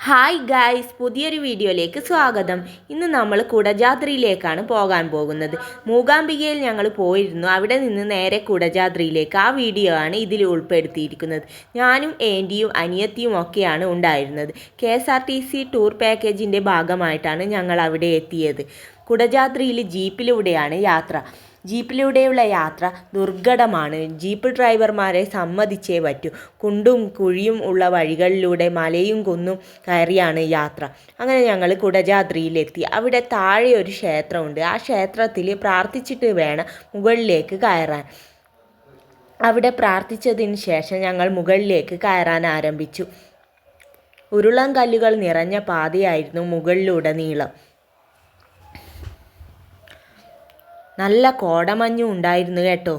Hi guys, പുതിയൊരു വീഡിയോയിലേക്ക് സ്വാഗതം. ഇന്ന് നമ്മൾ കുടജാദ്രിയിലേക്കാണ് പോകാൻ പോകുന്നത്. മൂകാംബികയിൽ ഞങ്ങൾ പോയിരുന്നു. അവിടെ നിന്ന് നേരെ കുടജാദ്രിയിലേക്ക്. ആ വീഡിയോ ആണ് ഇതിൽ ഉൾപ്പെടുത്തിയിരിക്കുന്നത്. ഞാനും ആൻറ്റിയും അനിയത്തിയും ഒക്കെയാണ് ഉണ്ടായിരുന്നത്. KSRTC ടൂർ പാക്കേജിൻ്റെ ഭാഗമായിട്ടാണ് ഞങ്ങൾ അവിടെ എത്തിയത്. കുടജാദ്രിയിൽ ജീപ്പിലൂടെയാണ് യാത്ര. ജീപ്പിലൂടെയുള്ള യാത്ര ദുർഘടമാണ്. ജീപ്പ് ഡ്രൈവർമാരെ സമ്മതിച്ചേ പറ്റൂ. കുണ്ടും കുഴിയും ഉള്ള വഴികളിലൂടെ മലയും കുന്നും കയറിയാണ് യാത്ര. അങ്ങനെ ഞങ്ങൾ കുടജാദ്രിയിലെത്തി. അവിടെ താഴെ ഒരു ക്ഷേത്രമുണ്ട്. ആ ക്ഷേത്രത്തിൽ പ്രാർത്ഥിച്ചിട്ട് വേണം മുകളിലേക്ക് കയറാൻ. അവിടെ പ്രാർത്ഥിച്ചതിന് ശേഷം ഞങ്ങൾ മുകളിലേക്ക് കയറാൻ ആരംഭിച്ചു. ഉരുളൻ കല്ലുകൾ നിറഞ്ഞ പാതയായിരുന്നു മുകളിലുടനീളം. നല്ല കോടമഞ്ഞും ഉണ്ടായിരുന്നു കേട്ടോ.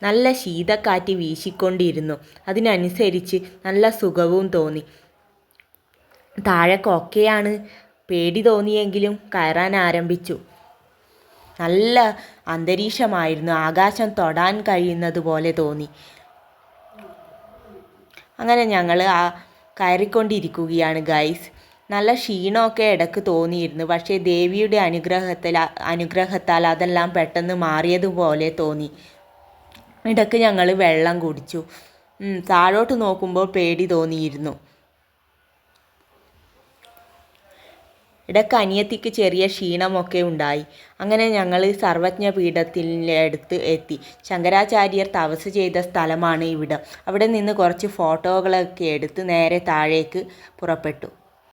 നല്ല ശീതക്കാറ്റ് വീശിക്കൊണ്ടിരുന്നു. അതിനനുസരിച്ച് നല്ല സുഖവും തോന്നി. താഴെ കൊക്കയാണ്. പേടി തോന്നിയെങ്കിലും കയറാൻ ആരംഭിച്ചു. നല്ല അന്തരീക്ഷമായിരുന്നു. ആകാശം തൊടാൻ കഴിയുന്നത് പോലെ തോന്നി. അങ്ങനെ ഞങ്ങൾ കയറിക്കൊണ്ടിരിക്കുകയാണ് ഗൈസ്. നല്ല ക്ഷീണമൊക്കെ ഇടയ്ക്ക് തോന്നിയിരുന്നു. പക്ഷേ ദേവിയുടെ അനുഗ്രഹത്താൽ അതെല്ലാം പെട്ടെന്ന് മാറിയതുപോലെ തോന്നി. ഇടയ്ക്ക് ഞങ്ങൾ വെള്ളം കുടിച്ചു. താഴോട്ട് നോക്കുമ്പോൾ പേടി തോന്നിയിരുന്നു. ഇടയ്ക്ക് അനിയത്തിക്ക് ചെറിയ ക്ഷീണമൊക്കെ ഉണ്ടായി. അങ്ങനെ ഞങ്ങൾ സർവജ്ഞ പീഠത്തിൻ്റെ അടുത്ത് എത്തി. ശങ്കരാചാര്യർ തപസ് ചെയ്ത സ്ഥലമാണ് ഇവിടം. അവിടെ നിന്ന് കുറച്ച് ഫോട്ടോകളൊക്കെ എടുത്ത് നേരെ താഴേക്ക് പുറപ്പെട്ടു.